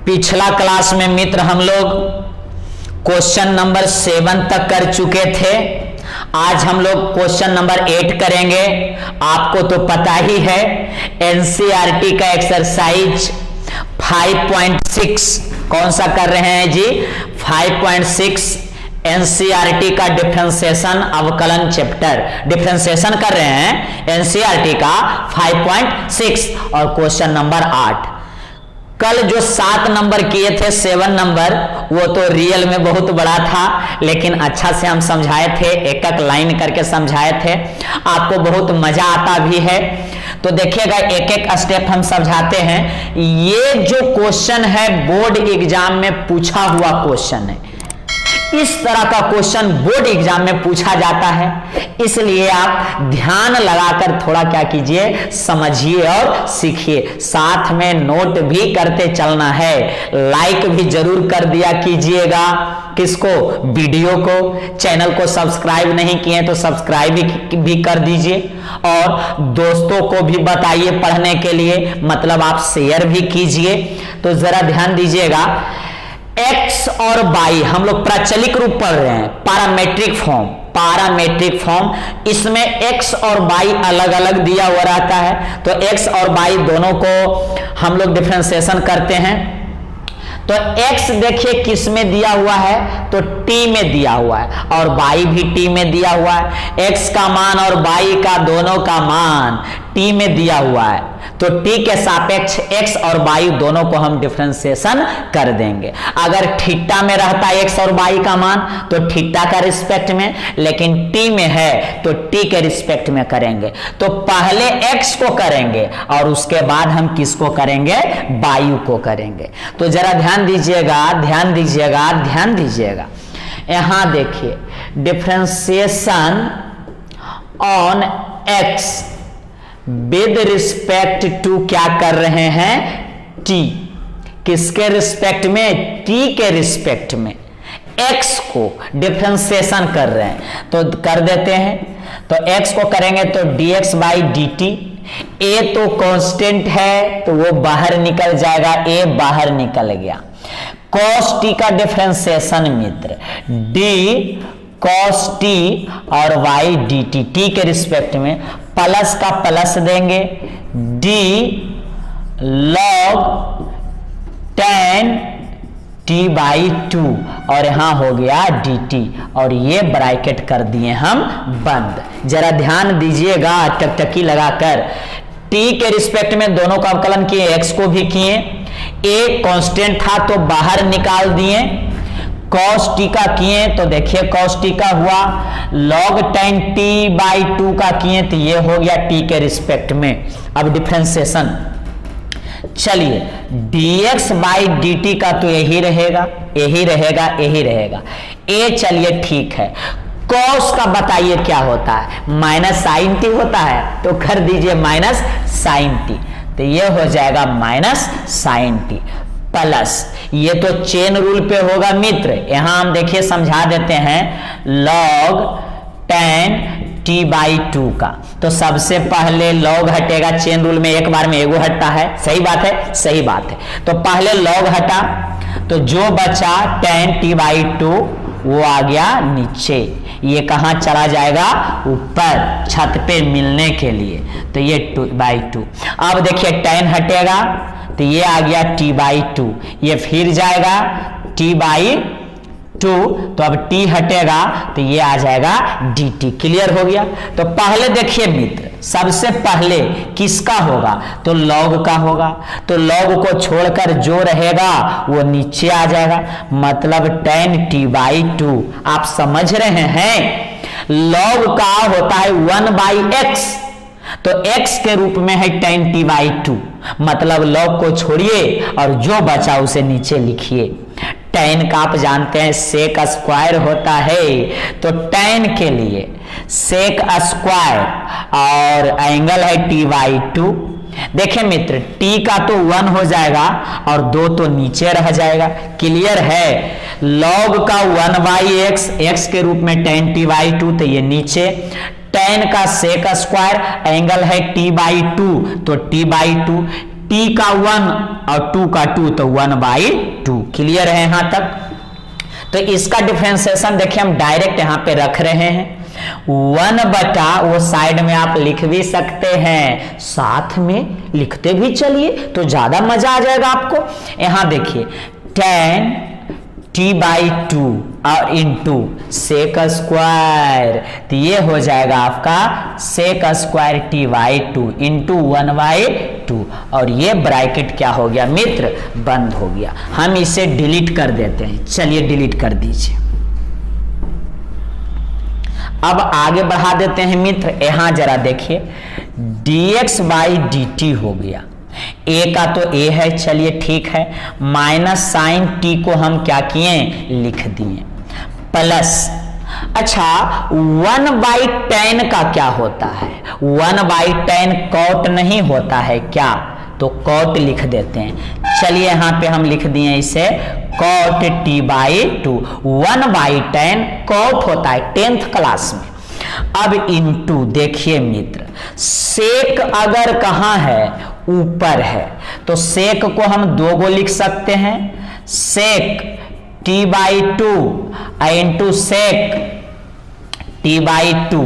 पिछला क्लास में मित्र हम लोग क्वेश्चन नंबर 7 तक कर चुके थे। आज हम लोग क्वेश्चन नंबर 8 करेंगे। आपको तो पता ही है एनसीईआरटी का एक्सरसाइज 5.6 कौन सा कर रहे हैं जी? 5.6 एनसीईआरटी का डिफरेंशिएशन अवकलन चैप्टर डिफरेंशिएशन कर रहे हैं एनसीईआरटी का 5.6 और क्वेश्चन नंबर 8। कल जो 7 नंबर किए थे 7 नंबर वो तो रियल में बहुत बड़ा था, लेकिन अच्छा से हम समझाए थे, एक एक लाइन करके समझाए थे। आपको बहुत मजा आता भी है। तो देखिएगा एक एक स्टेप हम समझाते हैं। ये जो क्वेश्चन है बोर्ड एग्जाम में पूछा हुआ क्वेश्चन है। इस तरह का क्वेश्चन बोर्ड एग्जाम में पूछा जाता है, इसलिए आप ध्यान लगाकर थोड़ा क्या कीजिए, समझिए और सीखिए। साथ में नोट भी करते चलना है। लाइक भी जरूर कर दिया कीजिएगा। किसको? वीडियो को। चैनल को सब्सक्राइब नहीं किए तो सब्सक्राइब भी कर दीजिए और दोस्तों को भी बताइए पढ़ने के लिए, मतलब आप शेयर भी कीजिए। तो जरा ध्यान दीजिएगा, x और y हम लोग प्रचलित रूप पढ़ रहे हैं, पैरामेट्रिक फॉर्म। इसमें x और y अलग अलग दिया हुआ रहता है, तो x और y दोनों को हम लोग डिफरेंशिएशन करते हैं। तो x देखिए किस में दिया हुआ है, तो t में दिया हुआ है और y भी t में दिया हुआ है। x का मान और y का दोनों का मान t में दिया हुआ है, तो t के सापेक्ष x और y दोनों को हम डिफरेंशिएशन कर देंगे। अगर थीटा में रहता है x और y का मान तो थीटा का रिस्पेक्ट में, लेकिन t में है तो t के रिस्पेक्ट में करेंगे। तो पहले x को करेंगे और उसके बाद हम किसको करेंगे? y को करेंगे। तो जरा ध्यान दीजिएगा, ध्यान दीजिएगा, ध्यान दीजिएगा। यहां देखिए differentiation on x with respect to क्या कर रहे हैं? t। किसके रिस्पेक्ट में? t के रिस्पेक्ट में x को डिफरेंशिएशन कर रहे हैं, तो कर देते हैं। तो x को करेंगे तो dx बाई dt। a तो कांस्टेंट है तो वो बाहर निकल जाएगा, a बाहर निकल गया। cos t का डिफरेंशिएशन मित्र d cos t और y dt, t के रिस्पेक्ट में प्लस का प्लस देंगे, d log tan t by 2 और यहां हो गया dt और ये ब्रैकेट कर दिए हम बंद। जरा ध्यान दीजिएगा टकटकी लगाकर। t के रिस्पेक्ट में दोनों का अवकलन किए, x को भी किए। a कांस्टेंट था तो बाहर निकाल दिए। cos t का किए तो देखिए cos t का हुआ, log tan t बाई 2 का किए तो ये हो गया t के रिस्पेक्ट में। अब डिफरेंशिएशन चलिए dx बाई dt का तो यही रहेगा, यही रहेगा, यही रहेगा। a चलिए ठीक है। cos का बताइए क्या होता है? माइनस साइन t होता है, तो कर दीजिए माइनस साइन t, तो ये हो जाएगा माइनस साइन t प्लस, ये तो चेन रूल पे होगा मित्र। यहां हम देखिए समझा देते हैं log tan t बाई 2 का। तो सबसे पहले log हटेगा, चेन रूल में एक बार में एगो हटता है, सही बात है, सही बात है। तो पहले log हटा तो जो बचा tan t बाई 2 वो आ गया नीचे, ये कहां चला जाएगा? ऊपर छत पे मिलने के लिए, तो ये 2 बाई 2। अब देखिए tan हटेगा तो ये आ गया t बाई 2, ये फिर जाएगा t बाई 2, तो अब t हटेगा तो ये आ जाएगा dt। क्लियर हो गया? तो पहले देखिए मित्र, सबसे पहले किसका होगा? तो log का होगा, तो log को छोड़कर जो रहेगा वो नीचे आ जाएगा, मतलब tan t बाई 2। आप समझ रहे हैं? log का होता है 1 बाई x, तो x के रूप में है tan t बाई 2, मतलब log को छोड़िए और जो बचा उसे नीचे लिखिए। tan का आप जानते हैं sec स्क्वायर होता है, तो tan के लिए sec स्क्वायर और एंगल है t बाई 2। देखिए मित्र t का तो 1 हो जाएगा और 2 तो नीचे रह जाएगा। क्लियर है? log का 1 बाई x के रूप में tan t बाई 2, तो ये नीचे। tan का sec स्क्वायर एंगल है t बाई 2, तो t बाई 2 टी का 1 और 2 का 2 तो 1/2। क्लियर है यहां तक? तो इसका डिफरेंशिएशन देखिए हम डायरेक्ट यहां पे रख रहे हैं। 1 बटा वो साइड में आप लिख भी सकते हैं, साथ में लिखते भी चलिए तो ज्यादा मजा आ जाएगा आपको। यहां देखिए tan t/2 और इंटू सेक स्क्वायर, तो ये हो जाएगा आपका सेक स्क्वायर t/2 इंटू 1/2 और ये ब्रैकेट क्या हो गया मित्र, बंद हो गया। हम इसे डिलीट कर देते हैं, चलिए डिलीट कर दीजिए। अब आगे बढ़ा देते हैं मित्र, यहां जरा देखिए dx/dt हो गया। a का तो a है, चलिए ठीक है, माइनस साइन t को हम क्या किए, लिख दिए, प्लस अच्छा 1/tan का क्या होता है, 1/tan कॉट नहीं होता है क्या, तो कॉट लिख देते हैं। चलिए यहां पे हम लिख दिए इसे कॉट t/2, 1/tan कॉट होता है 10th क्लास में। अब इंटू देखिए मित्र, सेक अगर कहां है, ऊपर है, तो सेक को हम 2 गो लिख सकते हैं, सेक t/2 इंटू सेक t/2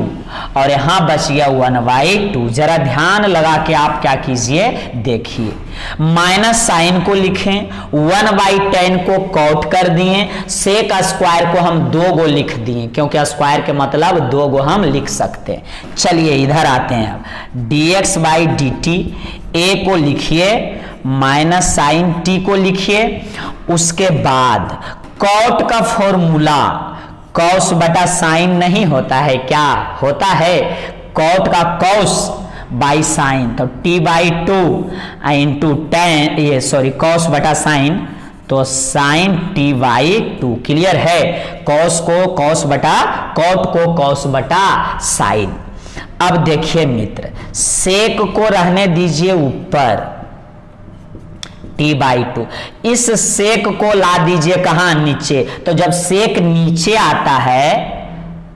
और यहां बच गया 1/2। जरा ध्यान लगा के आप क्या कीजिए, देखिए माइनस साइन को लिखें, 1/tan को कॉट कर दिए, सेक स्क्वायर को हम 2 गो लिख दिए क्योंकि स्क्वायर के मतलब 2 गो हम लिख सकते हैं। चलिए इधर आते हैं, अब dx/dt a को लिखिए, माइनस साइन t को लिखिए, उसके बाद कॉट का फॉर्मूला कॉस बटा साइन नहीं होता है क्या, होता है कॉट का कॉस बाई साइन, तो t/2 इंटू tan, ये सॉरी कॉस बटा साइन, तो साइन t/2। क्लियर है, कॉस को कॉस बटा, कॉट को कॉस बटा साइन। अब देखिए मित्र, सेक को रहने दीजिए ऊपर t/2, इस सेक को ला दीजिए कहां, नीचे। तो जब सेक नीचे आता है,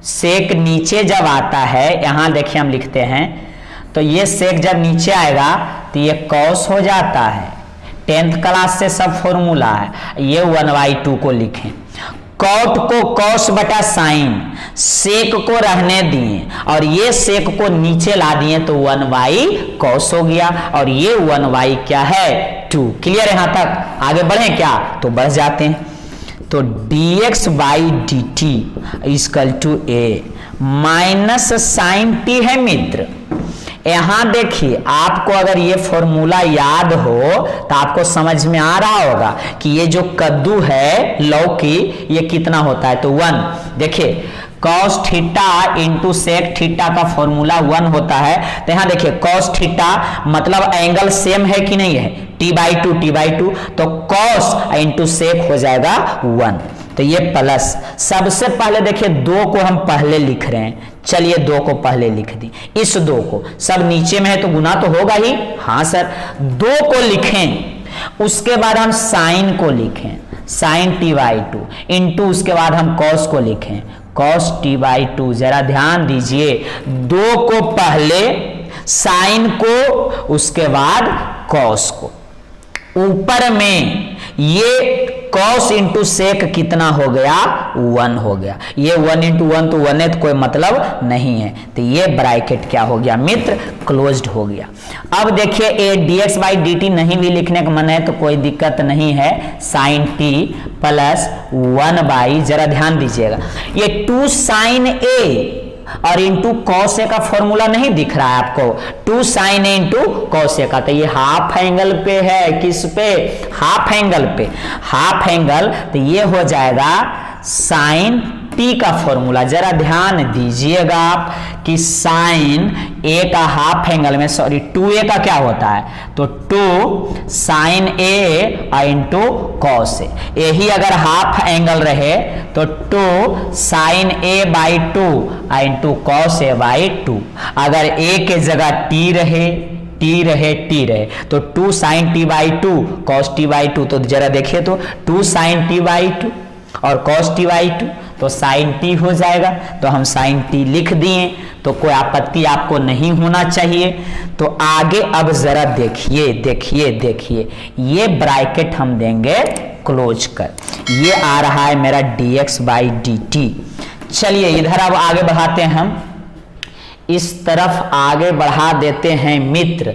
सेक नीचे जब आता है, यहां देखिए हम लिखते हैं, तो ये सेक जब नीचे आएगा तो ये कॉस हो जाता है, 10th क्लास से सब फॉर्मूला है। ये 1/2 को लिखें, कॉट को कॉस बटा साइन, सेक को रहने दिए और ये सेक को नीचे ला दिए तो 1/cos हो गया और ये 1/ क्या है, 2। क्लियर है यहां तक? आगे बढ़े क्या, तो बढ़ जाते हैं। तो dx/dt equal to a minus sine t है मित्र। यहां देखिए, आपको अगर ये फॉर्मूला याद हो तो आपको समझ में आ रहा होगा कि ये जो कद्दू है, लौकी, ये कितना होता है, तो 1। देखिए cos theta into sec theta का फॉर्मूला 1 होता है। तो यहां देखिए कॉस थीटा मतलब एंगल सेम है कि नहीं है, t/2, तो कॉस इंटू सेक हो जाएगा 1। तो ये प्लस, सबसे पहले देखिए 2 को हम पहले लिख रहे हैं, चलिए 2 को पहले लिख दी, इस 2 को, सब नीचे में है तो गुना तो होगा ही, हाँ सर, 2 को लिखें, उसके बाद हम साइन को लिखें, साइन t/2 इंटू उसके बाद हम कॉस को लिखें, कॉस t/2। जरा ध्यान दीजिए, 2 को पहले, साइन को, उसके बाद कॉस को। ऊपर में ये कॉस इंटू सेक कितना हो गया, 1 हो गया। ये 1 इंटू 1 तो 1 है, तो कोई मतलब नहीं है, तो ये ब्रैकेट क्या हो गया मित्र, क्लोज्ड हो गया। अब देखिए ए dx/dt नहीं भी लिखने का मन है तो कोई दिक्कत नहीं है, साइन t प्लस 1/, जरा ध्यान दीजिएगा, ये 2 साइन a और इंटू कॉस ए का फॉर्मूला नहीं दिख रहा है आपको, 2 sign A into cos A का, तो ये हाफ एंगल पे है, किस पे, हाफ एंगल पे, हाफ एंगल, तो ये हो जाएगा साइन टी का फॉर्मूला। जरा ध्यान दीजिएगा आप कि साइन ए का हाफ एंगल में, सॉरी 2a का क्या होता है, तो 2 sign A into cos A, यही अगर हाफ एंगल रहे तो 2 sign a/2 into cos a/2। अगर a के जगह t रहे तो 2 साइन t/2 कॉस t/2, तो जरा देखिए तो 2 साइन t/2 और cos t/2, तो साइन टी हो जाएगा, तो हम साइन टी लिख दिए, तो कोई आपत्ति आपको नहीं होना चाहिए। तो आगे अब जरा देखिए देखिए देखिए, ये ब्रैकेट हम देंगे क्लोज कर, ये आ रहा है मेरा dx बाई डी टी। चलिए इधर अब आगे बढ़ाते हैं, हम इस तरफ आगे बढ़ा देते हैं मित्र।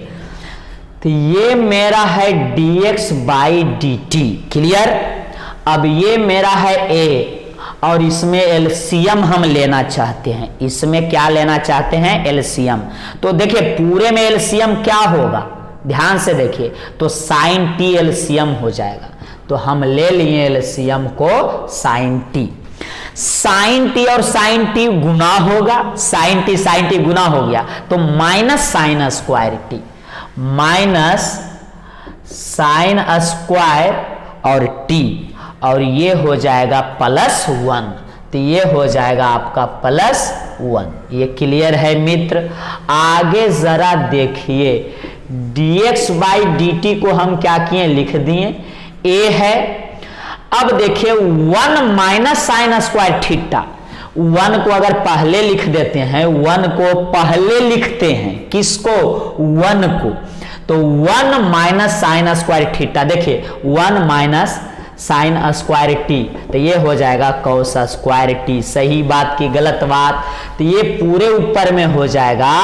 तो ये मेरा है dx by D T, clear. अब ये मेरा है a और इसमें एलसीएम हम लेना चाहते हैं, इसमें क्या लेना चाहते हैं, एलसीएम। तो देखिए पूरे में एलसीएम क्या होगा, ध्यान से देखिए, तो साइन टी एलसीएम हो जाएगा। तो हम ले लिए एलसीएम को साइन टी, साइन टी और साइन टी गुना होगा, साइन टी गुना हो गया, तो minus sine square T, minus sine square और टी, और ये हो जाएगा +1, तो ये हो जाएगा आपका +1। ये क्लियर है मित्र। आगे जरा देखिए, dx बाई डी टी को हम क्या किए, लिख दिए, a है। अब देखिए 1 माइनस साइन स्क्वायर थीटा, 1 को अगर पहले लिख देते हैं, 1 को पहले लिखते हैं, किसको, 1 को, तो 1 माइनस साइन स्क्वायर थीटा, देखिए 1 माइनस साइन स्क्वायर टी, तो ये हो जाएगा कॉस स्क्वायर टी। सही बात की गलत बात, तो ये पूरे ऊपर में हो जाएगा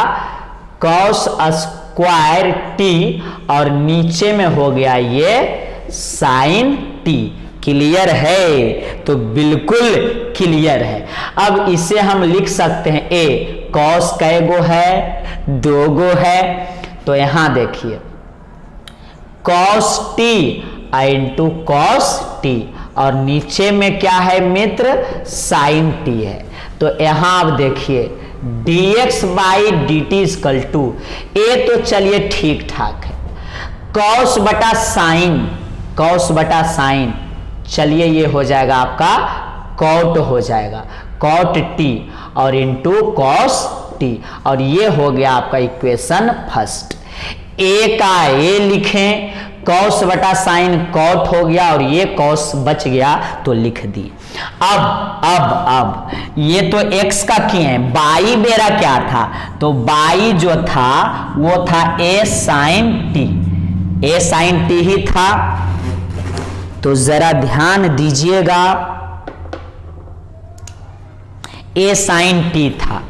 कॉस स्क्वायर टी और नीचे में हो गया ये साइन टी। क्लियर है, तो बिल्कुल क्लियर है। अब इसे हम लिख सकते हैं, ए कॉस कै गो है, 2 गो है, तो यहां देखिए cos T into cos T, और नीचे में क्या है मित्र, साइन टी है। तो यहां आप देखिए dx by D t equal to a, तो चलिए ठीक ठाक है, कॉस बटा साइन, कॉस बटा साइन, चलिए ये हो जाएगा आपका कॉट हो जाएगा, कॉट टी और इंटू कॉस टी, और ये हो गया आपका इक्वेशन फर्स्ट। ए का ए लिखें, कॉस बटा साइन कॉट हो गया, और ये कॉस बच गया तो लिख दी। अब ये तो x का किए हैं, बाई मेरा क्या था, तो बाई जो था वो था a sine t, a sine t ही था। तो जरा ध्यान दीजिएगा, a साइन टी था,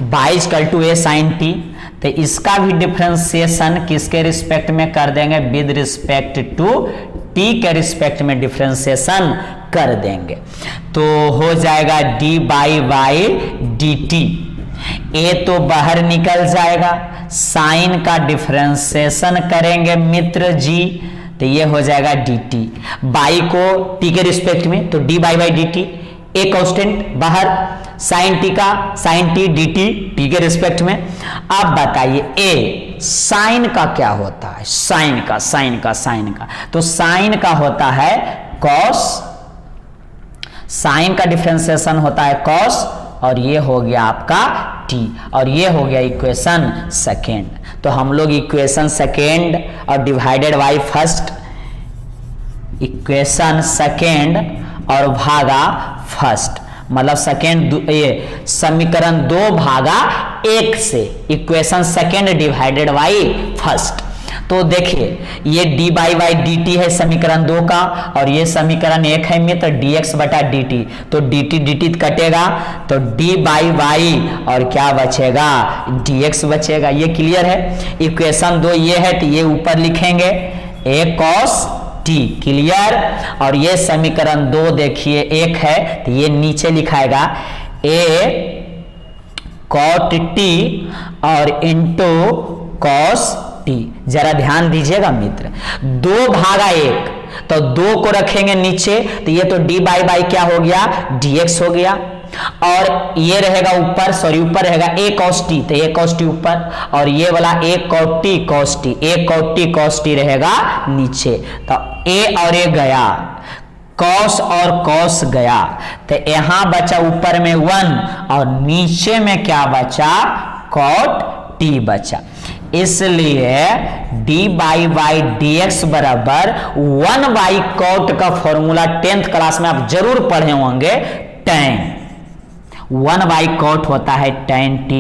22 कल टू a साइन टी, तो इसका भी डिफरेंशिएशन किसके रिस्पेक्ट में कर देंगे, विद रिस्पेक्ट टू t के रिस्पेक्ट में डिफरेंशिएशन कर देंगे, तो हो जाएगा d बाई डी टी। ए तो बाहर निकल जाएगा, साइन का डिफरेंशिएशन करेंगे मित्र जी, तो ये हो जाएगा डी टी, बाई को t के रिस्पेक्ट में, तो d by D T, A constant बाहर, साइन टी का sine T D T, T के रिस्पेक्ट में। अब बताइए ए साइन का क्या होता है, साइन का, तो साइन का होता है कॉस, साइन का डिफरेंशिएशन होता है कॉस, और ये हो गया आपका टी, और ये हो गया इक्वेशन सेकेंड। तो हम लोग इक्वेशन सेकेंड और divided by first, equation second और भागा फर्स्ट, मतलब सेकेंड, ये समीकरण 2 भागा 1 से, equation second divided by first. तो देखिए ये d बाई डी टी है समीकरण 2 का, और ये समीकरण 1 है मित्र dx बटा डी टी, तो dt कटेगा, तो d बाई और क्या बचेगा, dx बचेगा। ये क्लियर है। इक्वेशन 2 ये है, तो ये ऊपर लिखेंगे a cos t, क्लियर। और ये समीकरण 2 देखिए 1 है, तो ये नीचे लिखाएगा a cot t और इंटू cos t। जरा ध्यान दीजिएगा मित्र, 2 भागा 1, तो 2 को रखेंगे नीचे, तो ये तो d बाई क्या हो गया, dx हो गया, और ये रहेगा ऊपर, सॉरी ऊपर रहेगा a cos t, तो a cos t ऊपर, और ये वाला a cot t cos t, a cot t cos t रहेगा नीचे, तो a और a गया, cos और cos गया, तो यहां बचा ऊपर में 1 और नीचे में क्या बचा, cot t बचा। इसलिए d बाई डी एक्स बराबर 1 बाई कॉट का फॉर्मूला 10th क्लास में आप जरूर पढ़े होंगे, tan, 1 cot होता है tan t,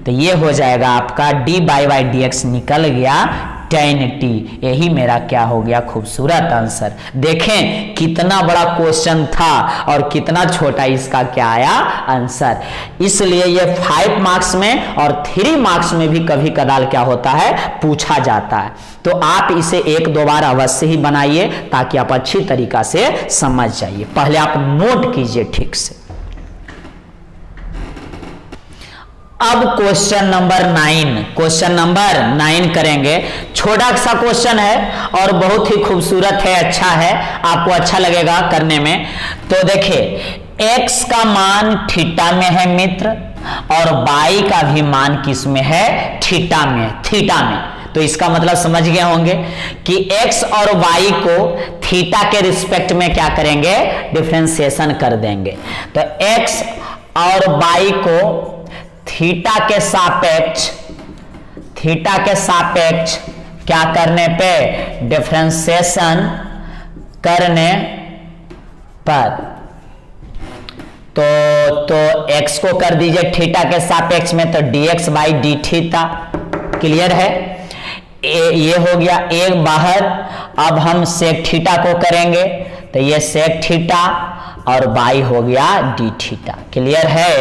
तो ये हो जाएगा आपका dy बाई dx निकल गया tan t। यही मेरा क्या हो गया खूबसूरत आंसर। देखें कितना बड़ा क्वेश्चन था और कितना छोटा इसका क्या आया आंसर। इसलिए ये 5 मार्क्स में और 3 मार्क्स में भी कभी कदाल क्या होता है पूछा जाता है। तो आप इसे 1-2 बार अवश्य ही बनाइए ताकि आप अच्छी तरीका से समझ जाइए। पहले आप नोट कीजिए ठीक से। अब क्वेश्चन नंबर 9 करेंगे। छोटा सा क्वेश्चन है और बहुत ही खूबसूरत है, अच्छा है, आपको अच्छा लगेगा करने में। तो देखिए x का मान थीटा में है मित्र और y का भी मान किस में है थीटा में। तो इसका मतलब समझ गए होंगे कि x और y को थीटा के रिस्पेक्ट में क्या करेंगे डिफरेंशिएशन कर देंगे। तो x और y को थीटा के सापेक्ष क्या करने पे डिफरेंशिएशन करने पर तो x को कर दीजिए थीटा के सापेक्ष में, तो dx by D theta. Clear है, ये हो गया एक बाहर। अब हम सेक थीटा को करेंगे तो ये सेक थीटा और बाई हो गया डी थीटा। क्लियर है।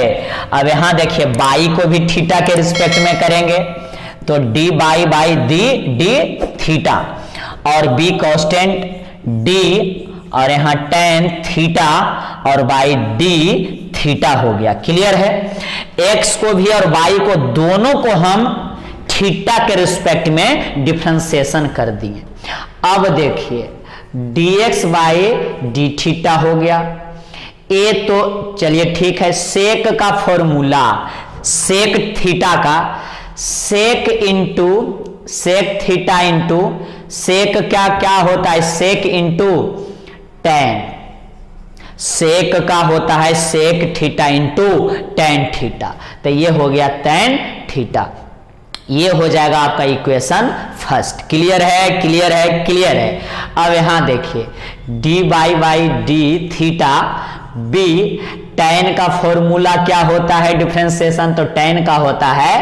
अब यहां देखिए बाई को भी थीटा के रिस्पेक्ट में करेंगे तो D by by D theta और बी कांस्टेंट डी और यहां tan थीटा और बाई डी थीटा हो गया। क्लियर है। एक्स को भी और वाई को दोनों को हम थीटा के रिस्पेक्ट में डिफरेंशिएशन कर दिए। अब देखिए dx बाई डी थीटा हो गया। ए तो चलिए ठीक है, सेक का फॉर्मूला सेक थीटा का सेक थीटा इंटू सेक क्या होता है सेक इंटू tan। सेक का होता है sec theta into tan theta, तो ये हो गया tan थीटा। ये हो जाएगा आपका इक्वेशन फर्स्ट। क्लियर है। अब यहां देखिए D by D theta B tan का फॉर्मूला क्या होता है डिफरेंशिएशन, तो tan का होता है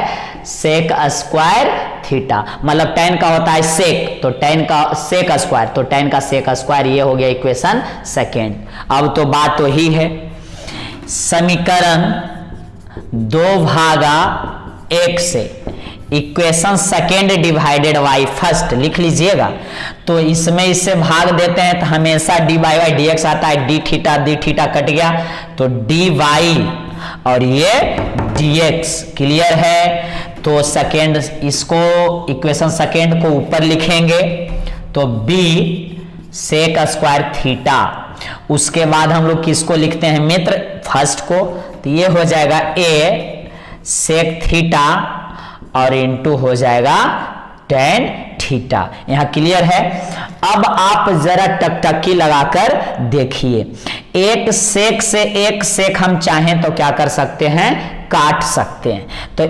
सेक स्क्वायर थीटा, मतलब tan का होता है सेक, तो tan का सेक स्क्वायर, तो tan का सेक स्क्वायर। ये हो गया इक्वेशन सेकेंड। अब तो बात तो ही है, समीकरण 2/1 से equation second divided by first लिख लीजिएगा। तो इसमें इससे भाग देते हैं तो हमेशा D by by D x आता है, डी थीटा कट गया तो डी वाई और ये डी एक्स। क्लियर है। तो सेकेंड इसको इक्वेशन सेकेंड को ऊपर लिखेंगे तो बी सेक स्क्वायर थीटा। उसके बाद हम लोग किसको लिखते हैं मित्र फर्स्ट को, तो ये हो जाएगा ए सेक थीटा और इनटू हो जाएगा tan थीटा। यहां क्लियर है। अब आप जरा टकटकी लगाकर देखिए, एक सेक से एक सेक हम चाहें तो क्या कर सकते हैं काट सकते हैं। तो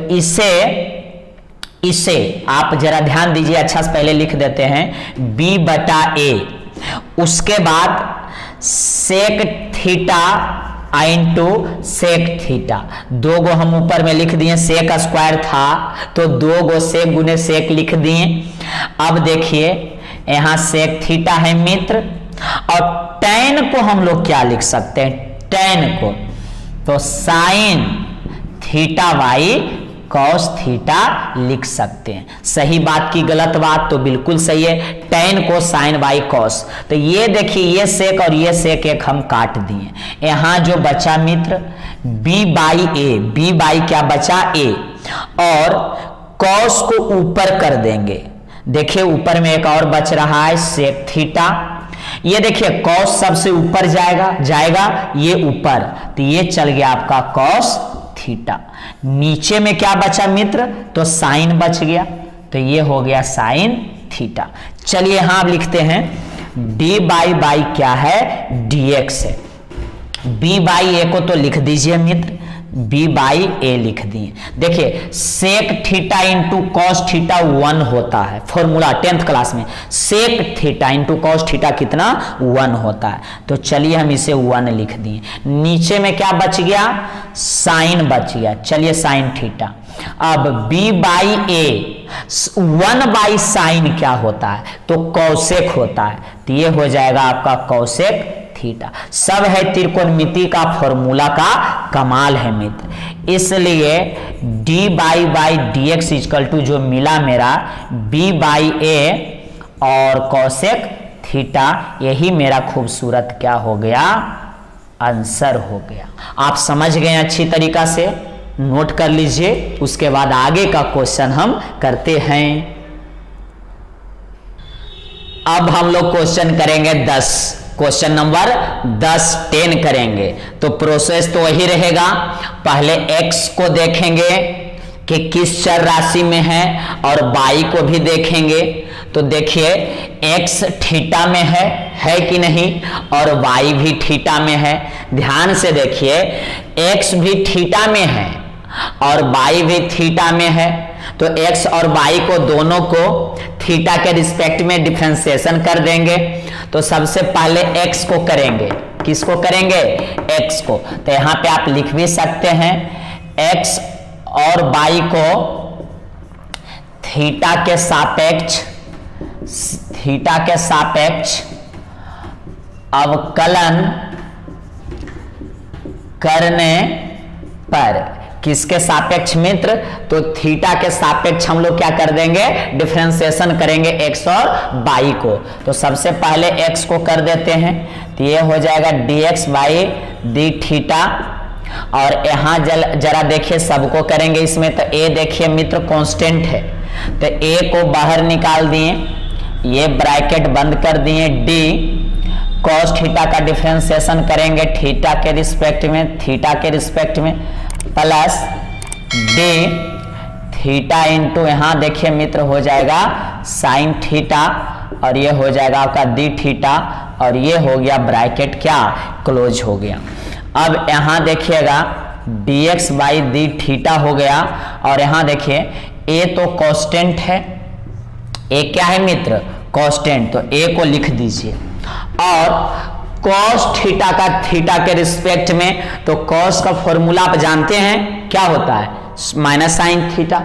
इसे आप जरा ध्यान दीजिए, अच्छा से पहले लिख देते हैं b बटा a, उसके बाद sec theta into sec theta. 2 गो हम ऊपर में लिख दिए, सेक स्क्वायर था तो 2 गो सेक गुने सेक लिख दिए। अब देखिए यहां सेक थीटा है मित्र और tan को हम लोग क्या लिख सकते हैं, tan को तो sine theta by cos theta लिख सकते हैं। सही बात की गलत बात, तो बिल्कुल सही है, tan को साइन बाई कॉस। तो ये देखिए ये सेक और ये सेक एक हम काट दिए। यहां जो बचा मित्र b by A, b by क्या बचा a और कॉस को ऊपर कर देंगे। देखिए ऊपर में एक और बच रहा है सेक थीटा। ये देखिए कॉस सबसे ऊपर जाएगा ये ऊपर, तो ये चल गया आपका कॉस थीटा। नीचे में क्या बचा मित्र, तो साइन बच गया, तो ये हो गया साइन थीटा। चलिए यहां आप लिखते हैं डी बाई क्या है dx है। b बाई ए को तो लिख दीजिए मित्र, बी बाई ए लिख दिए। देखिए sec theta into cos theta 1 होता है, फॉर्मूला 10th क्लास में sec theta into cos theta कितना 1 होता है। तो चलिए हम इसे 1 लिख दिए। नीचे में क्या बच गया, साइन बच गया। चलिए साइन थीटा। अब b by A 1 by sine क्या होता है, तो कौसेक होता है। तो ये हो जाएगा आपका कौसेक थीटा। सब है त्रिकोणमिति का फॉर्मूला का कमाल है मित्र। इसलिए d by D X equal to जो मिला मेरा b बाई ए और कौसेक थीटा, यही मेरा खूबसूरत क्या हो गया, आंसर हो गया। आप समझ गए अच्छी तरीका से, नोट कर लीजिए। उसके बाद आगे का क्वेश्चन हम करते हैं। अब हम लोग क्वेश्चन करेंगे 10, क्वेश्चन नंबर 10 करेंगे। तो प्रोसेस तो वही रहेगा, पहले x को देखेंगे कि किस चर राशि में है और y को भी देखेंगे। तो देखिए x थीटा में है कि नहीं, और y भी थीटा में है। ध्यान से देखिए x भी थीटा में है और y भी थीटा में है। तो x और y को दोनों को थीटा के रिस्पेक्ट में डिफरेंशिएशन कर देंगे। तो सबसे पहले x को करेंगे, किसको करेंगे, x को। तो यहां पे आप लिख भी सकते हैं x और y को थीटा के सापेक्ष अवकलन करने पर, किसके सापेक्ष मित्र, तो थीटा के सापेक्ष हम लोग क्या कर देंगे, डिफरेंशिएशन करेंगे x और y को। तो सबसे पहले x को कर देते हैं। तो ये हो जाएगा dx बाई डी थीटा। और यहाँ जरा देखिए सबको करेंगे इसमें। तो a देखिए मित्र कांस्टेंट है, तो a को बाहर निकाल दिए, ये ब्रैकेट बंद कर दिए। d cos थीटा का डिफरेंशिएशन करेंगे थीटा के रिस्पेक्ट में, प्लस d थीटा इंटू यहाँ देखिए मित्र हो जाएगा साइन थीटा, और ये हो जाएगा आपका डी थीटा, और ये हो गया ब्रैकेट क्या, क्लोज हो गया। अब यहाँ देखिएगा dx बाई डी थीटा हो गया। और यहाँ देखिए a तो कांस्टेंट है, a क्या है मित्र, कांस्टेंट। तो a को लिख दीजिए। और cos थीटा का थीटा के रिस्पेक्ट में, तो cos का फॉर्मूला आप जानते हैं क्या होता है, माइनस साइन थीटा।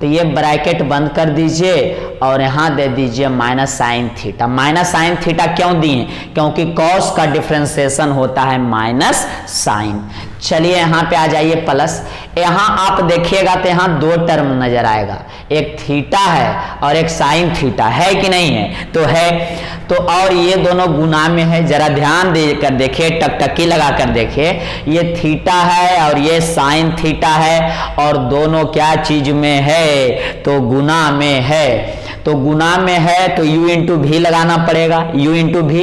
तो ये ब्रैकेट बंद कर दीजिए और यहां दे दीजिए minus sine theta. Minus sine theta क्यों दिए, क्योंकि cos का डिफरेंशिएशन होता है माइनस साइन। चलिए यहाँ पे आ जाइए प्लस। यहाँ आप देखिएगा तो यहाँ 2 टर्म नजर आएगा, एक थीटा है और एक साइन थीटा, है कि नहीं है, तो है। तो और ये दोनों गुना में है, जरा ध्यान देकर देखिए, टकटकी लगा कर देखिए। ये थीटा है और ये साइन थीटा है, और दोनों क्या चीज में है, तो गुना में है। तो गुना में है तो u इंटू भी लगाना पड़ेगा, u इंटू भी।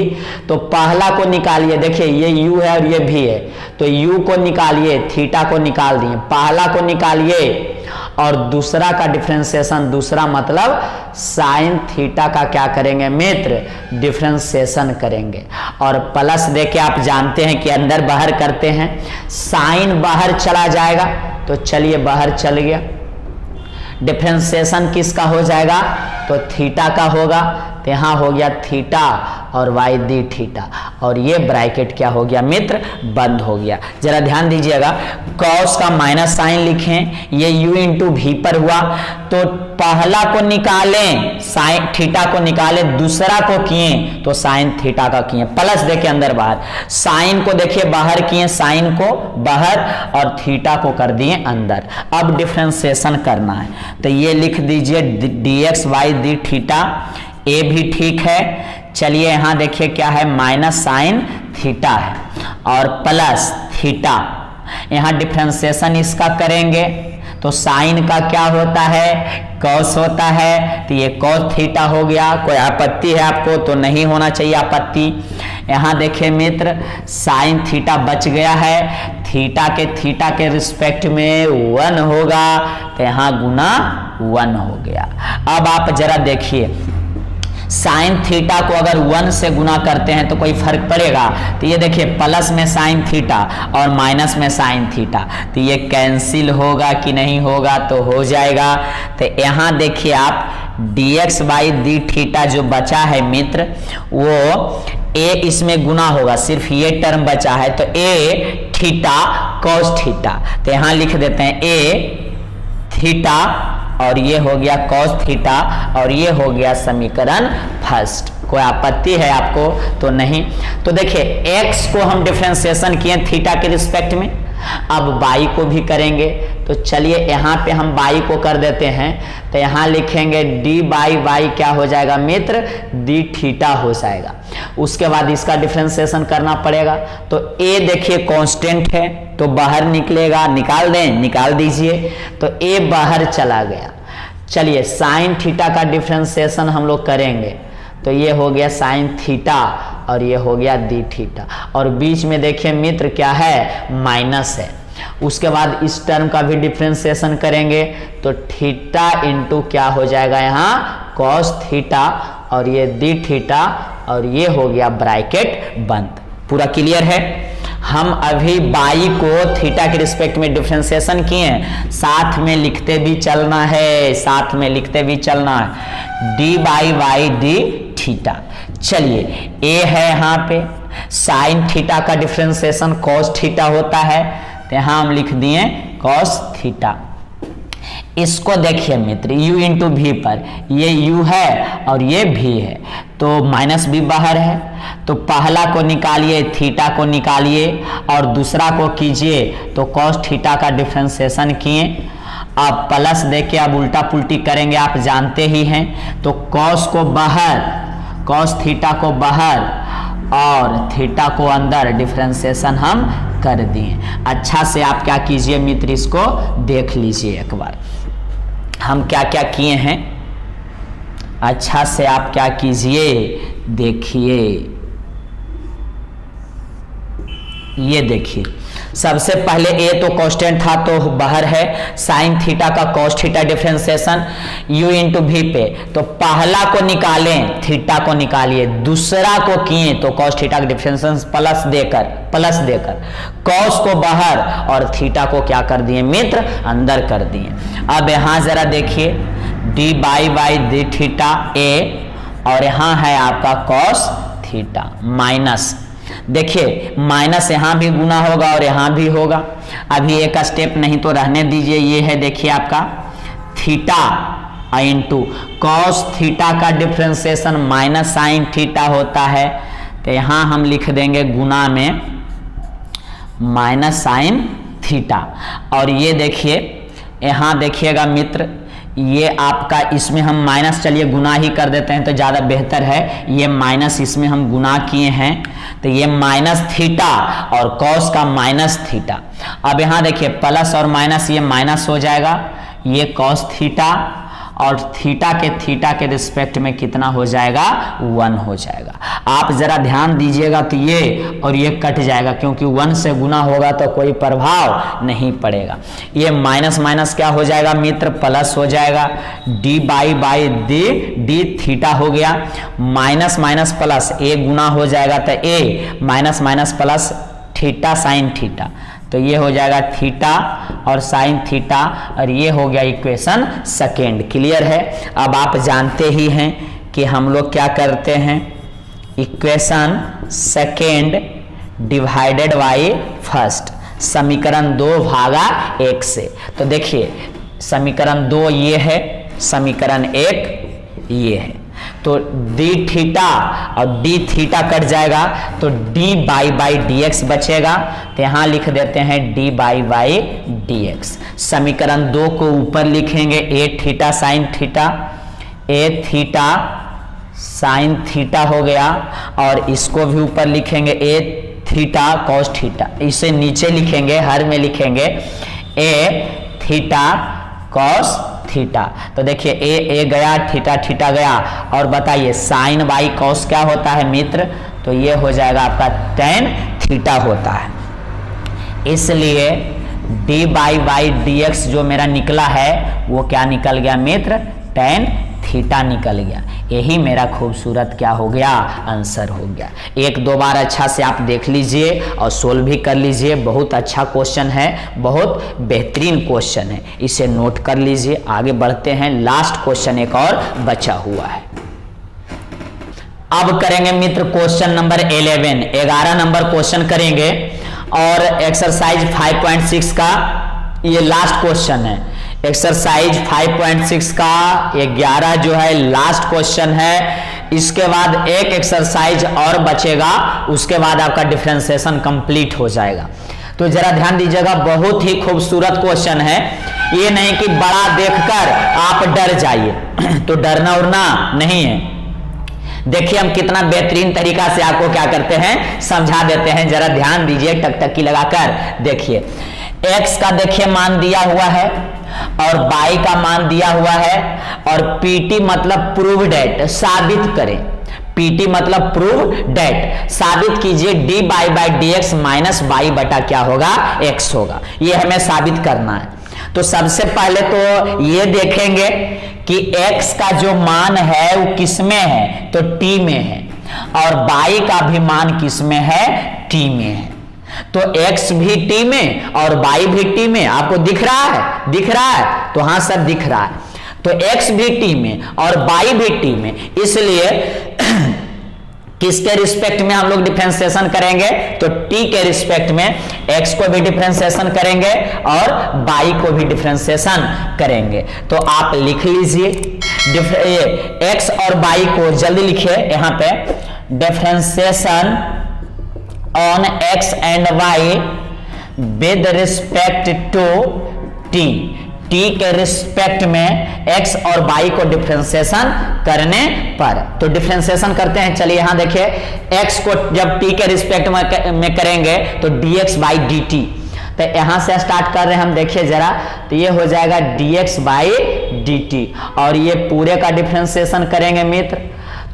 तो पहला को निकालिए, देखिए ये u है और ये भी है, तो u को निकालिए, थीटा को निकाल दिए, पहला को निकालिए और दूसरा का डिफरेंशिएशन, दूसरा मतलब साइन थीटा का क्या करेंगे मित्र, डिफरेंशिएशन करेंगे। और प्लस देके आप जानते हैं कि अंदर बाहर करते हैं, साइन बाहर चला जाएगा, तो चलिए बाहर चल गया। डिफरेंशिएशन किसका हो जाएगा, तो थीटा का होगा। तो यहाँ हो गया थीटा और वाई डी थीटा, और ये ब्रैकेट क्या हो गया मित्र, बंद हो गया। जरा ध्यान दीजिएगा, कॉस का माइनस साइन लिखें, ये u इंटू भी पर हुआ। तो पहला को निकालें, साइन थीटा को निकालें, दूसरा को किए तो साइन थीटा का किए, प्लस देखे अंदर बाहर, साइन को देखिए बाहर किए, साइन को बाहर और थीटा को कर दिए अंदर। अब डिफरेंशिएशन करना है, तो ये लिख दीजिए dx बाई डी थीटा, ए भी ठीक है। चलिए यहाँ देखिए क्या है, माइनस साइन थीटा है और प्लस थीटा, यहाँ डिफरेंशिएशन इसका करेंगे तो साइन का क्या होता है, कॉस होता है, तो ये कॉस थीटा हो गया। कोई आपत्ति है आपको, तो नहीं होना चाहिए आपत्ति। यहाँ देखिए मित्र साइन थीटा बच गया है, थीटा के रिस्पेक्ट में 1 होगा, तो यहाँ गुना 1 हो गया। अब आप जरा देखिए साइन थीटा को अगर 1 से गुना करते हैं तो कोई फर्क पड़ेगा? तो ये देखिए प्लस में साइन थीटा और माइनस में साइन थीटा, तो ये कैंसिल होगा कि नहीं होगा? तो हो जाएगा। तो यहाँ देखिए आप dx बाई डी थीटा जो बचा है मित्र, वो a इसमें गुना होगा, सिर्फ ये टर्म बचा है, तो a थीटा कॉस थीटा, तो यहाँ लिख देते हैं a थीटा और ये हो गया कॉस थीटा और ये हो गया समीकरण फर्स्ट। कोई आपत्ति है आपको? तो नहीं। तो देखिए x को हम डिफरेंशिएशन किए थीटा के रिस्पेक्ट में, अब y को भी करेंगे। तो चलिए यहाँ पे हम y को कर देते हैं, तो यहाँ लिखेंगे d बाई वाई क्या हो जाएगा मित्र? d थीटा हो जाएगा। उसके बाद इसका डिफरेंशिएशन करना पड़ेगा, तो a देखिए कांस्टेंट है तो बाहर निकलेगा, निकाल दें, निकाल दीजिए, तो a बाहर चला गया। चलिए साइन थीटा का डिफरेंशिएशन हम लोग करेंगे, तो ये हो गया साइन थीटा और ये हो गया डी थीटा, और बीच में देखिए मित्र क्या है? माइनस है। उसके बाद इस टर्म का भी डिफरेंशिएशन करेंगे, तो थीटा इंटू क्या हो जाएगा यहाँ? कॉस थीटा और ये डी थीटा और ये हो गया ब्रैकेट बंद। पूरा क्लियर है? हम अभी बाई को थीटा के रिस्पेक्ट में डिफरेंशिएशन किए, साथ में लिखते भी चलना है, साथ में लिखते भी चलना है, D by Y D theta. चलिए a है यहाँ पे, साइन थीटा का डिफरेंशिएशन कॉस थीटा होता है, तो यहाँ हम लिख दिए कॉस थीटा। इसको देखिए मित्र u इंटू भी पर, ये u है और ये भी है, तो माइनस भी बाहर है, तो पहला को निकालिए, थीटा को निकालिए और दूसरा को कीजिए, तो कॉस थीटा का डिफरेंशिएशन किए। अब प्लस देके अब उल्टा पुल्टी करेंगे, आप जानते ही हैं, तो कॉस को बाहर, कॉस थीटा को बाहर और थीटा को अंदर, डिफरेंशिएशन हम कर दिए। अच्छा से आप क्या कीजिए मित्र, इसको देख लीजिए एक बार हम क्या क्या किए हैं। अच्छा से आप क्या कीजिए, देखिए, ये देखिए सबसे पहले a तो कांस्टेंट था तो बाहर है, साइन थीटा का cos theta differentiation u into भी पे, तो पहला को निकालें, थीटा को निकालिए, दूसरा को किए तो कॉस थीटा का डिफरेंशिएशन प्लस देकर कॉस को बाहर और थीटा को क्या कर दिए मित्र? अंदर कर दिए। अब यहाँ जरा देखिए D by by D theta a और यहाँ है आपका कॉस थीटा माइनस, देखिए माइनस यहाँ भी गुना होगा और यहाँ भी होगा। अभी एक स्टेप नहीं तो रहने दीजिए, ये है देखिए आपका थीटा इंटू कॉस थीटा का डिफरेंशिएशन माइनस साइन थीटा होता है, तो यहाँ हम लिख देंगे गुना में माइनस साइन थीटा। और ये देखिए यहाँ देखिएगा मित्र, ये आपका इसमें हम माइनस, चलिए गुना ही कर देते हैं तो ज़्यादा बेहतर है, ये माइनस इसमें हम गुना किए हैं, तो ये माइनस थीटा और कॉस का माइनस थीटा। अब यहाँ देखिए प्लस और माइनस, ये माइनस हो जाएगा, ये कॉस थीटा और थीटा के रिस्पेक्ट में कितना हो जाएगा? 1 हो जाएगा। आप जरा ध्यान दीजिएगा तो ये और ये कट जाएगा, क्योंकि 1 से गुना होगा तो कोई प्रभाव नहीं पड़ेगा। ये माइनस माइनस क्या हो जाएगा मित्र? प्लस हो जाएगा, डी बाई डी थीटा हो गया, माइनस माइनस प्लस a गुना हो जाएगा, तो a minus minus plus theta sine theta, तो ये हो जाएगा थीटा और साइन थीटा और ये हो गया इक्वेशन सेकेंड। क्लियर है? अब आप जानते ही हैं कि हम लोग क्या करते हैं, equation second divided by first, समीकरण 2 भागा 1 से। तो देखिए समीकरण 2 ये है, समीकरण 1 ये है, तो डी थीटा और डी थीटा कट जाएगा तो डी बाई डी एक्स बचेगा, तो यहाँ लिख देते हैं डी बाई डी एक्स। समीकरण 2 को ऊपर लिखेंगे ए थीटा साइन थीटा, ए थीटा साइन थीटा हो गया, और इसको भी ऊपर लिखेंगे ए थीटा कॉस थीटा, इसे नीचे लिखेंगे, हर में लिखेंगे ए थीटा कॉस थीटा। तो देखिए ए गया, थीटा थीटा गया, और बताइए साइन बाई कॉस क्या होता है मित्र? तो ये हो जाएगा आपका टेन थीटा होता है। इसलिए डी बाई डी एक्स जो मेरा निकला है वो क्या निकल गया मित्र? टेन थीटा निकल गया। यही मेरा खूबसूरत क्या हो गया, आंसर हो गया। एक दो बार अच्छा से आप देख लीजिए और सोल्व भी कर लीजिए। बहुत अच्छा क्वेश्चन है, बहुत बेहतरीन क्वेश्चन है, इसे नोट कर लीजिए। आगे बढ़ते हैं, लास्ट क्वेश्चन एक और बचा हुआ है। अब करेंगे मित्र क्वेश्चन नंबर 11 नंबर क्वेश्चन करेंगे और एक्सरसाइज 5.6 का ये लास्ट क्वेश्चन है। एक्सरसाइज 5.6 का 11 जो है लास्ट क्वेश्चन है। इसके बाद एक एक्सरसाइज और बचेगा, उसके बाद आपका डिफरेंशिएशन कंप्लीट हो जाएगा। तो जरा ध्यान दीजिएगा, बहुत ही खूबसूरत क्वेश्चन है। ये नहीं कि बड़ा देखकर आप डर जाइए तो डरना उड़ना नहीं है। देखिए हम कितना बेहतरीन तरीका से आपको क्या करते हैं, समझा देते हैं। जरा ध्यान दीजिए, टकटकी लगाकर देखिए। x का देखिए मान दिया हुआ है और y का मान दिया हुआ है और pt मतलब प्रूव डेट, साबित करें। pt मतलब प्रूव डेट, साबित कीजिए dy by dx minus y बटा क्या होगा, x होगा। ये हमें साबित करना है। तो सबसे पहले तो ये देखेंगे कि x का जो मान है वो किस में है, तो t में है, और y का भी मान किस में है, t में है। तो x भी t में और y भी t में। आपको दिख रहा है, दिख रहा है? तो हाँ सर दिख रहा है। तो x भी t में और y भी t में, इसलिए किसके रिस्पेक्ट में हम लोग डिफरेंशिएशन करेंगे, तो t के रिस्पेक्ट में x को भी डिफरेंशिएशन करेंगे और y को भी डिफरेंशिएशन करेंगे। तो आप लिख लीजिए x और y को, जल्दी लिखिए यहाँ पे, differentiation on x and y with respect to t। t के रिस्पेक्ट में x और y को डिफरेंशिएशन करने पर, तो डिफरेंशिएशन करते हैं। चलिए यहां देखिए, x को जब t के रिस्पेक्ट में करेंगे तो dx बाई dt। तो यहां से स्टार्ट कर रहे हैं हम, देखिए जरा, तो ये हो जाएगा dx बाई dt और ये पूरे का डिफरेंशिएशन करेंगे मित्र।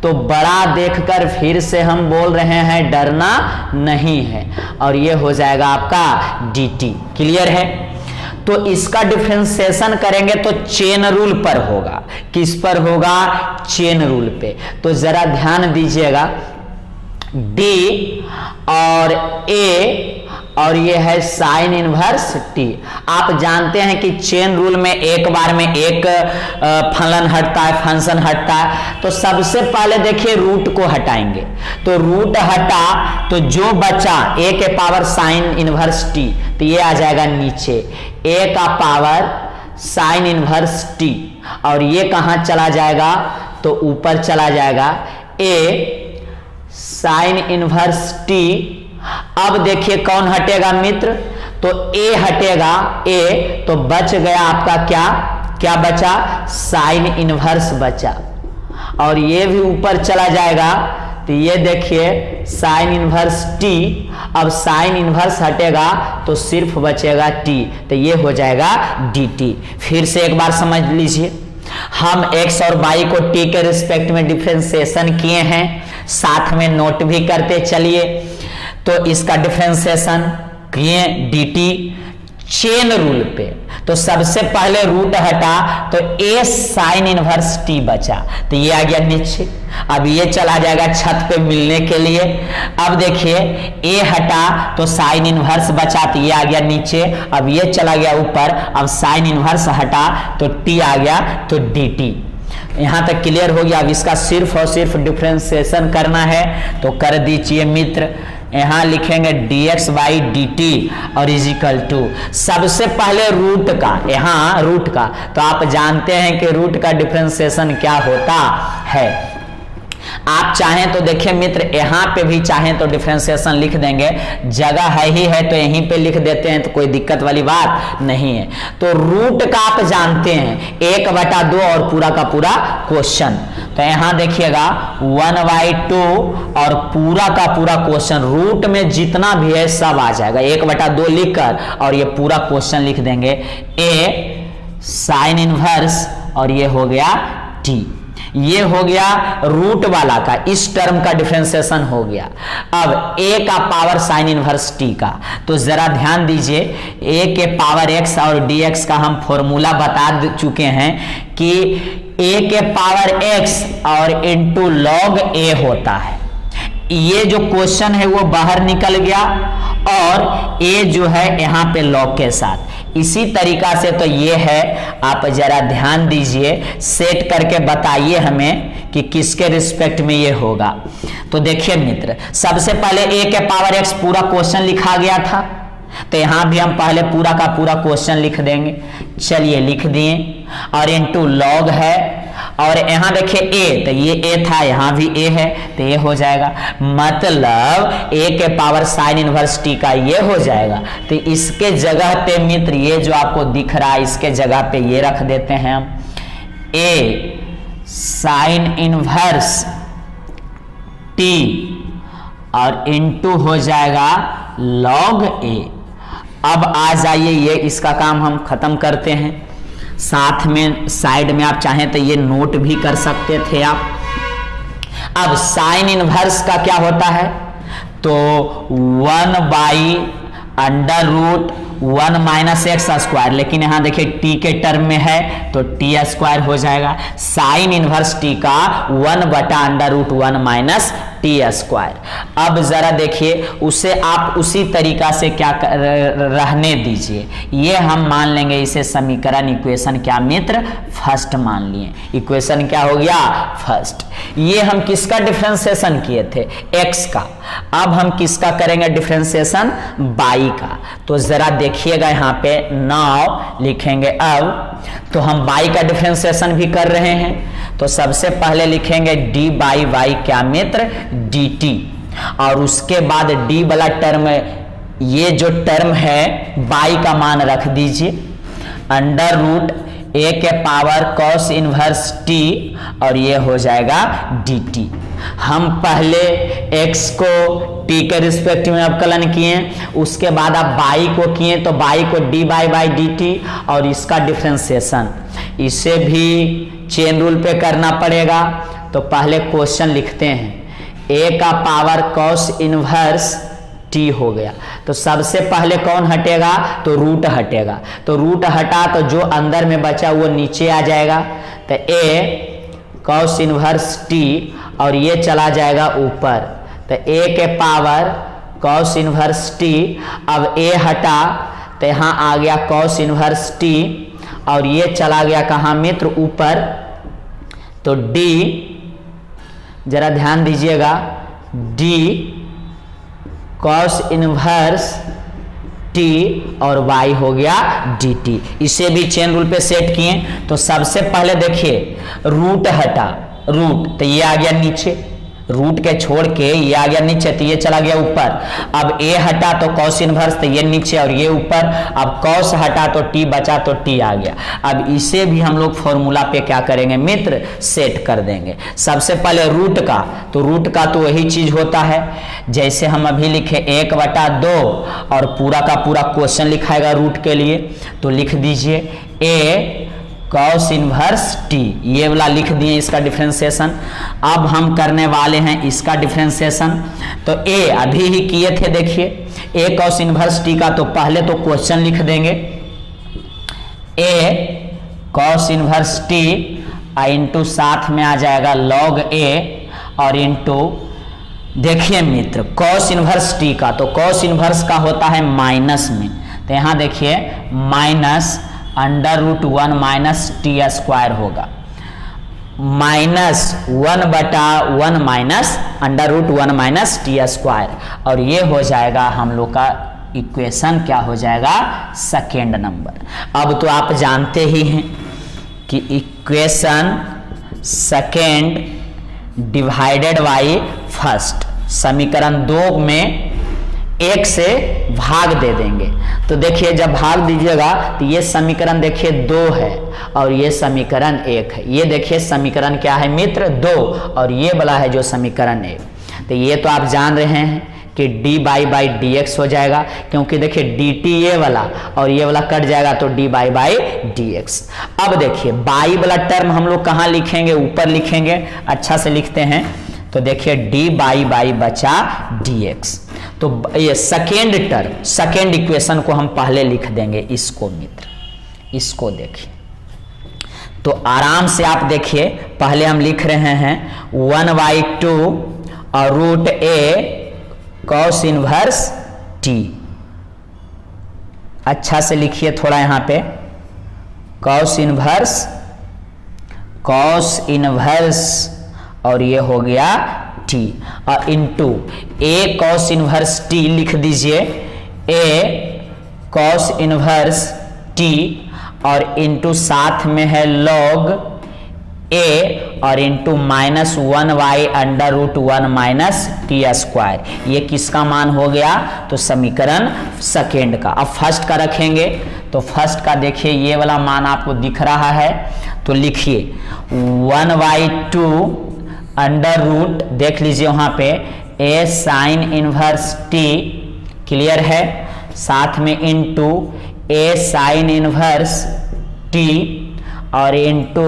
तो बड़ा देखकर फिर से हम बोल रहे हैं डरना नहीं है, और ये हो जाएगा आपका dt। क्लियर है? तो इसका डिफरेंशिएशन करेंगे तो चेन रूल पर होगा। किस पर होगा? चेन रूल पे। तो जरा ध्यान दीजिएगा, d और a और ये है साइन इनवर्स t। आप जानते हैं कि चेन रूल में एक बार में एक फलन हटता है, फंक्शन हटता है। तो सबसे पहले देखिए रूट को हटाएंगे, तो रूट हटा तो जो बचा a के पावर साइन इनवर्स t, तो ये आ जाएगा नीचे, a का पावर साइन इनवर्स t, और ये कहां चला जाएगा, तो ऊपर चला जाएगा a साइन इनवर्स t। अब देखिए कौन हटेगा मित्र, तो a हटेगा, a तो बच गया आपका क्या, क्या बचा, साइन इनवर्स बचा, और ये भी ऊपर चला जाएगा। तो ये देखिए साइन इनवर्स t, अब साइन इनवर्स हटेगा तो सिर्फ बचेगा t, तो ये हो जाएगा dt। फिर से एक बार समझ लीजिए, हम x और y को t के रिस्पेक्ट में डिफरेंशिएशन किए हैं, साथ में नोट भी करते चलिए। तो इसका डिफरेंशिएशन किए dt चेन रूल पे, तो सबसे पहले रूट हटा तो a साइन इनवर्स t बचा, तो ये आ गया नीचे। अब ये चला जाएगा छत पे मिलने के लिए। अब देखिए a हटा तो साइन इनवर्स बचा, तो ये आ गया नीचे। अब ये चला गया ऊपर, अब साइन इनवर्स हटा तो t आ गया, तो dt। यहां तक क्लियर हो गया। अब इसका सिर्फ और सिर्फ डिफरेंशिएशन करना है, तो कर दीजिए मित्र। यहां लिखेंगे dx बाई dt और इजिकल टू, सबसे पहले रूट का, यहां रूट का, तो आप जानते हैं कि रूट का डिफरेंशिएशन क्या होता है। आप चाहें तो देखिए मित्र, यहां पे भी चाहें तो डिफरेंशिएशन लिख देंगे, जगह है ही है तो यहीं पे लिख देते हैं, तो कोई दिक्कत वाली बात नहीं है। तो रूट का आप जानते हैं 1/2 और पूरा का पूरा क्वेश्चन। तो यहां देखिएगा 1/2 और पूरा का पूरा क्वेश्चन, रूट में जितना भी है सब आ जाएगा 1/2 लिखकर, और ये पूरा क्वेश्चन लिख देंगे a साइन इनवर्स और ये हो गया t। ये हो गया रूट वाला का, इस टर्म का डिफरेंशिएशन हो गया। अब a का पावर साइन इनवर्स t का, तो जरा ध्यान दीजिए, a के पावर x और dx का हम फॉर्मूला बता चुके हैं कि a के पावर x और इंटू लॉग a होता है। ये जो क्वेश्चन है वो बाहर निकल गया और a जो है यहाँ पे लॉग के साथ। इसी तरीका से तो ये है, आप जरा ध्यान दीजिए, सेट करके बताइए हमें कि किसके रिस्पेक्ट में ये होगा। तो देखिए मित्र, सबसे पहले a के पावर x पूरा क्वेश्चन लिखा गया था, तो यहां भी हम पहले पूरा का पूरा क्वेश्चन लिख देंगे। चलिए लिख दिए, और इनटू लॉग है, और यहां देखिए a, तो ये a था, यहां भी a है, तो ये हो जाएगा, मतलब a के पावर साइन इनवर्स t का ये हो जाएगा। तो इसके जगह पे मित्र ये जो आपको दिख रहा है, इसके जगह पे ये रख देते हैं हम, a साइन इनवर्स t और इनटू हो जाएगा लॉग a। अब आ जाइए, ये इसका काम हम खत्म करते हैं। साथ में साइड में आप चाहें तो ये नोट भी कर सकते थे आप। अब साइन इनवर्स का क्या होता है, तो 1 by under root 1 minus X square, लेकिन यहां देखिए t के टर्म में है तो t स्क्वायर हो जाएगा। साइन इनवर्स t का 1 बटा under root 1 minus T square. अब जरा देखिए, उसे आप उसी तरीका से क्या रहने दीजिए, ये हम मान लेंगे इसे समीकरण, इक्वेशन क्या मित्र, फर्स्ट मान लिए। इक्वेशन क्या हो गया, फर्स्ट। ये हम किसका डिफरेंशिएशन किए थे, x का। अब हम किसका करेंगे डिफरेंशिएशन, y का। तो जरा देखिएगा यहाँ पे नाउ लिखेंगे। अब तो हम y का डिफरेंशिएशन भी कर रहे हैं, तो सबसे पहले लिखेंगे d बाई वाई क्या मित्र, dt, और उसके बाद d वाला टर्म, ये जो टर्म है y का मान रख दीजिए, अंडर रूट a के पावर cos इनवर्स t, और ये हो जाएगा dt। हम पहले x को t के रिस्पेक्ट में अवकलन किए, उसके बाद आप y को किए तो y को d बाई dt, और इसका डिफरेंशिएशन इसे भी चेन रूल पे करना पड़ेगा। तो पहले क्वेश्चन लिखते हैं, a का पावर cos इनवर्स t हो गया, तो सबसे पहले कौन हटेगा, तो रूट हटेगा। तो रूट हटा तो जो अंदर में बचा वो नीचे आ जाएगा, तो a cos इनवर्स t, और ये चला जाएगा ऊपर, तो a के पावर cos इनवर्स t। अब a हटा तो यहाँ आ गया cos इनवर्स t, और ये चला गया कहाँ मित्र, ऊपर। तो d, जरा ध्यान दीजिएगा, d cos इनवर्स t और y हो गया dt। इसे भी चेन रूल पे सेट किए, तो सबसे पहले देखिए रूट हटा, रूट तो ये आ गया नीचे, रूट के छोड़ के ये आ गया नीचे, तो ये चला गया ऊपर। अब a हटा तो cos इनवर्स, तो ये नीचे और ये ऊपर। अब cos हटा तो t बचा, तो t आ गया। अब इसे भी हम लोग फॉर्मूला पे क्या करेंगे मित्र, सेट कर देंगे। सबसे पहले रूट का, तो रूट का तो वही चीज होता है जैसे हम अभी लिखे 1/2, और पूरा का पूरा क्वेश्चन लिखाएगा रूट के लिए। तो लिख दीजिए a cos इनवर्स t, ये वाला लिख दिए इसका डिफरेंशिएशन। अब हम करने वाले हैं इसका डिफरेंशिएशन। तो a अभी ही किए थे, देखिए a cos इनवर्स t का, तो पहले तो क्वेश्चन लिख देंगे, a cos inverse t into साथ में आ जाएगा log a, और इंटू देखिए मित्र cos इनवर्स t का, तो cos इनवर्स का होता है माइनस में, तो यहाँ देखिए minus under root 1 minus T square होगा, -1/1 minus under root 1 minus T square, और ये हो जाएगा हम लोग का इक्वेशन क्या हो जाएगा, सेकेंड नंबर। अब तो आप जानते ही हैं कि equation second divided by first, समीकरण 2 में 1 से भाग दे देंगे। तो देखिए जब भाग दीजिएगा तो ये समीकरण देखिए 2 है और ये समीकरण 1 है। ये देखिए समीकरण क्या है मित्र 2 और ये वाला है जो समीकरण 1। तो ये तो आप जान रहे हैं कि dy बाई डी एक्स हो जाएगा, क्योंकि देखिए dt ये वाला और ये वाला कट जाएगा तो dy बाई डी एक्स। अब देखिए बाई वाला टर्म हम लोग कहाँ लिखेंगे, ऊपर लिखेंगे, अच्छा से लिखते हैं। तो देखिए dy बाई बचा dx। तो ये सेकेंड टर्म, सेकेंड इक्वेशन को हम पहले लिख देंगे इसको मित्र, इसको देखिए। तो आराम से आप देखिए, पहले हम लिख रहे हैं 1/2 और रूट ए कॉस इनवर्स टी। अच्छा से लिखिए थोड़ा यहाँ पे, कॉस इनवर्स और ये हो गया टी, और इनटू ए कॉस इनवर्स टी लिख दीजिए, ए कॉस इनवर्स टी और इनटू साथ में है लॉग ए और इंटू -1/√1 माइनस टी स्क्वायर। ये किसका मान हो गया? तो समीकरण सेकेंड का। अब फर्स्ट का रखेंगे, तो फर्स्ट का देखिए ये वाला मान आपको दिख रहा है, तो लिखिए 1/2 अंडर रूट, देख लीजिए वहां पे ए साइन इनवर्स टी, क्लियर है, साथ में इंटू ए साइन इनवर्स टी और इंटू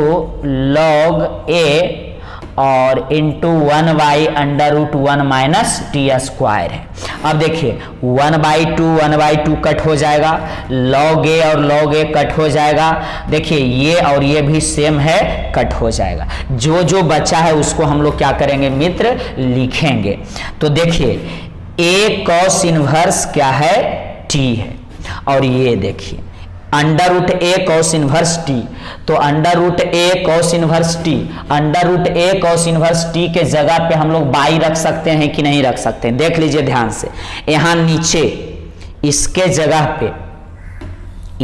लॉग ए और इंटू 1/√1 माइनस टी स्क्वायर है। अब देखिए 1/2 कट हो जाएगा, लॉग ए और लॉग ए कट हो जाएगा, देखिए ये और ये भी सेम है, कट हो जाएगा। जो जो बचा है उसको हम लोग क्या करेंगे मित्र, लिखेंगे। तो देखिए ए कॉस इनवर्स क्या है, टी है, और ये देखिए अंडर रूट ए कॉस इनवर्स टी, तो अंडर रूट ए cos inverse T, under root ए कॉस इनवर्स टी के जगह पे हम लोग बाई रख सकते हैं कि नहीं रख सकते हैं? देख लीजिए ध्यान से, यहां नीचे इसके जगह पे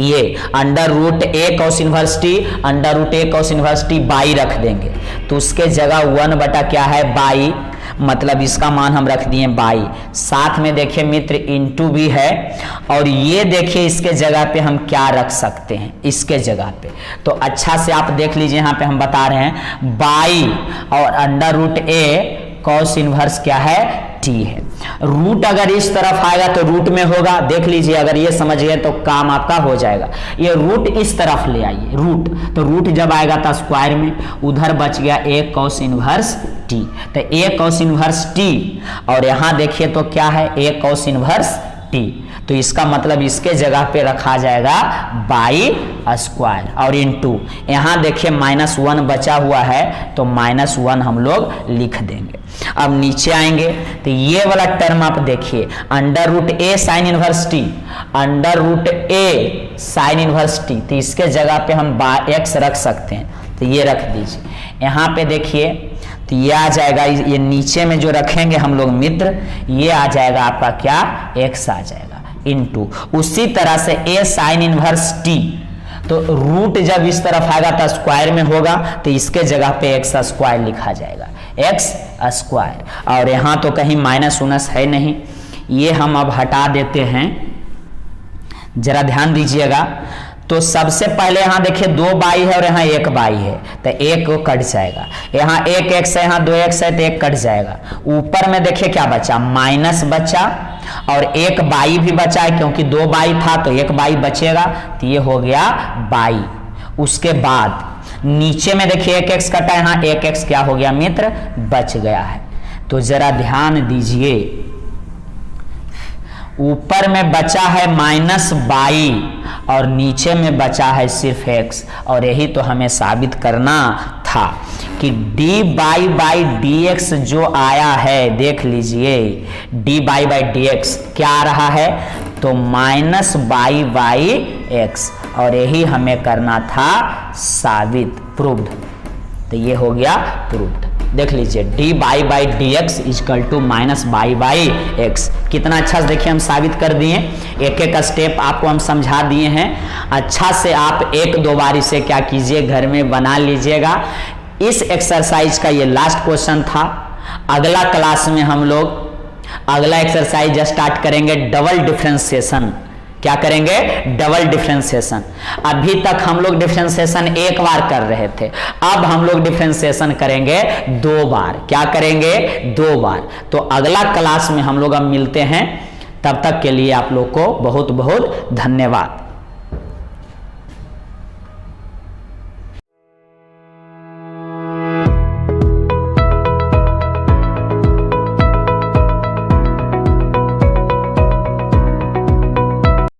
ये under root A cos inverse T, under root A cos inverse T by रख देंगे, तो उसके जगह 1 बटा क्या है, बाई, मतलब इसका मान हम रख दिए बाई। साथ में देखिए मित्र इंटू भी है, और ये देखिए इसके जगह पे हम क्या रख सकते हैं, इसके जगह पे, तो अच्छा से आप देख लीजिए, यहाँ पे हम बता रहे हैं बाई और अंडर रूट ए कॉस इनवर्स क्या है, टी है। रूट अगर इस तरफ आएगा तो रूट में होगा, देख लीजिए, अगर ये समझ गए तो काम आपका हो जाएगा। ये रूट इस तरफ ले आइए, रूट, तो रूट जब आएगा तो स्क्वायर में, उधर बच गया ए कॉस इनवर्स टी, तो ए कॉस इनवर्स टी, और यहां देखिए तो क्या है, ए कॉस इनवर्स टी, तो इसका मतलब इसके जगह पे रखा जाएगा बाई स्क्वायर, और इनटू यहां देखिए -1 बचा हुआ है, तो -1 हम लोग लिख देंगे। अब नीचे आएंगे तो ये वाला टर्म आप देखिए, under root a sine inverse T, under root a sine inverse t, तो इसके जगह पे हम x रख सकते हैं, तो ये रख दीजिए। यहाँ पे देखिए तो ये आ जाएगा, ये नीचे में जो रखेंगे हम लोग मित्र, ये आ जाएगा आपका क्या, x आ जाएगा, इनटू उसी तरह से ए साइन इनवर्स टी, तो रूट जब इस तरफ आएगा तो स्क्वायर में होगा, तो इसके जगह पे x स्क्वायर लिखा जाएगा, x स्क्वायर, और यहाँ तो कहीं माइनस है नहीं, ये हम अब हटा देते हैं, जरा ध्यान दीजिएगा। तो सबसे पहले यहाँ देखिए 2 बाई है और यहाँ 1 बाई है, तो 1 को कट जाएगा, यहाँ 1 x है, यहाँ 2 x है, तो 1 कट जाएगा। ऊपर में देखिए क्या बचा, माइनस बचा, और 1 बाई भी बचा है, क्योंकि 2 बाई था तो 1 बाई बचेगा, तो ये हो गया बाई। उसके बाद नीचे में देखिए 1 x कटा, यहाँ 1 x क्या हो गया मित्र, बच गया है। तो जरा ध्यान दीजिए, ऊपर में बचा है -22 और नीचे में बचा है सिर्फ x, और यही तो हमें साबित करना था कि dy/dx जो आया है, देख लीजिए dy/dx क्या आ रहा है, तो -y/x, और यही हमें करना था साबित, प्रूव्ड, तो ये हो गया प्रूव्ड। देख लीजिए dy/dx इक्वल टू -y/x, कितना अच्छा से देखिए हम साबित कर दिए, एक एक स्टेप आपको हम समझा दिए हैं। अच्छा से आप 1-2 बार इसे क्या कीजिए, घर में बना लीजिएगा। इस एक्सरसाइज का ये लास्ट क्वेश्चन था। अगला क्लास में हम लोग अगला एक्सरसाइज स्टार्ट करेंगे, डबल डिफरेंशिएशन। क्या करेंगे, डबल डिफरेंशिएशन। अभी तक हम लोग डिफरेंशिएशन 1 बार कर रहे थे, अब हम लोग डिफरेंशिएशन करेंगे 2 बार। क्या करेंगे, 2 बार। तो अगला क्लास में हम लोग अब मिलते हैं, तब तक के लिए आप लोग को बहुत बहुत धन्यवाद।